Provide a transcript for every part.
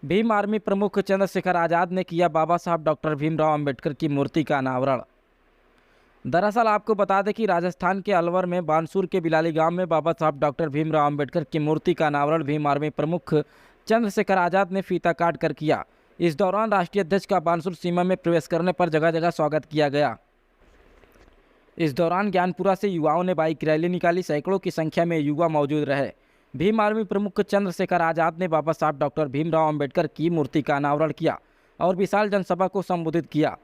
Bhim army प्रमुख चंद्रशेखर आज़ाद ने किया बाबा साहब डॉक्टर भीमराव अंबेडकर की मूर्ति का अनावरण। दरअसल आपको बता दें कि राजस्थान के अलवर में बानसूर के बिलाली गांव में बाबा साहब डॉक्टर भीमराव अंबेडकर की मूर्ति का अनावरण भीम आर्मी प्रमुख चंद्रशेखर आज़ाद ने फीता काट कर किया। इस दौरान राष्ट्रीय अध्यक्ष का बानसूर सीमा में प्रवेश करने पर जगह जगह स्वागत किया गया। इस दौरान ज्ञानपुरा से युवाओं ने बाइक रैली निकाली। सैकड़ों की संख्या में युवा मौजूद रहे। भीम आर्मी प्रमुख चंद्रशेखर आज़ाद ने बाबा साहब डॉक्टर भीमराव अंबेडकर की मूर्ति का अनावरण किया और विशाल जनसभा को संबोधित किया।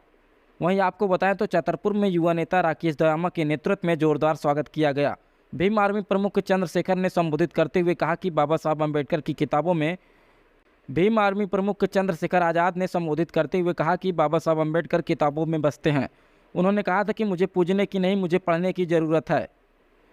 वहीं आपको बताएं तो छतरपुर में युवा नेता राकेश दयामा के नेतृत्व में जोरदार स्वागत किया गया। भीम आर्मी प्रमुख चंद्रशेखर ने संबोधित करते हुए कहा कि बाबा साहब अंबेडकर की किताबों में भीम आर्मी प्रमुख चंद्रशेखर आज़ाद ने संबोधित करते हुए कहा कि बाबा साहब अंबेडकर किताबों में बसते हैं। उन्होंने कहा था कि मुझे पूजने की नहीं, मुझे पढ़ने की ज़रूरत है।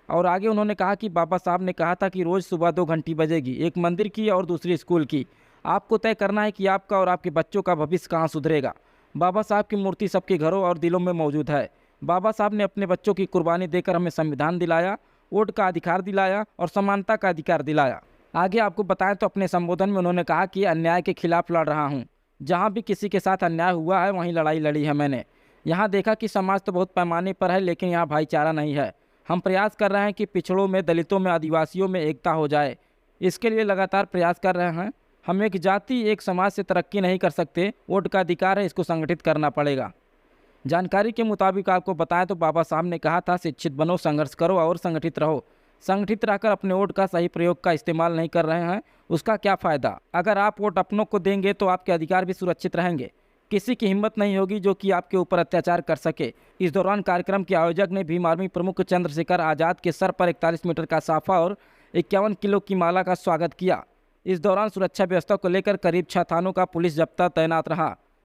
और आगे उन्होंने कहा कि बाबा साहब ने कहा था कि रोज़ सुबह 2 घंटी बजेगी, एक मंदिर की और दूसरी स्कूल की। आपको तय करना है कि आपका और आपके बच्चों का भविष्य कहाँ सुधरेगा। बाबा साहब की मूर्ति सबके घरों और दिलों में मौजूद है। बाबा साहब ने अपने बच्चों की कुर्बानी देकर हमें संविधान दिलाया, वोट का अधिकार दिलाया और समानता का अधिकार दिलाया। आगे आपको बताएं तो अपने संबोधन में उन्होंने कहा कि अन्याय के खिलाफ लड़ रहा हूँ। जहाँ भी किसी के साथ अन्याय हुआ है वहीं लड़ाई लड़ी है मैंने। यहाँ देखा कि समाज तो बहुत पैमाने पर है, लेकिन यहाँ भाईचारा नहीं है। हम प्रयास कर रहे हैं कि पिछड़ों में, दलितों में, आदिवासियों में एकता हो जाए। इसके लिए लगातार प्रयास कर रहे हैं। हम एक जाति, एक समाज से तरक्की नहीं कर सकते। वोट का अधिकार है, इसको संगठित करना पड़ेगा। जानकारी के मुताबिक आपको बताएं तो बाबा साहब ने कहा था, शिक्षित बनो, संघर्ष करो और संगठित रहो। संगठित रहकर अपने वोट का सही प्रयोग का इस्तेमाल नहीं कर रहे हैं, उसका क्या फ़ायदा। अगर आप वोट अपनों को देंगे तो आपके अधिकार भी सुरक्षित रहेंगे। किसी की हिम्मत नहीं होगी जो कि आपके ऊपर अत्याचार कर सके। इस दौरान कार्यक्रम के आयोजक ने भीम आर्मी प्रमुख चंद्रशेखर आज़ाद के सर पर 41 मीटर का साफा और 51 किलो की माला का स्वागत किया। इस दौरान सुरक्षा व्यवस्था को लेकर करीब 6 थानों का पुलिस जब्ता तैनात रहा।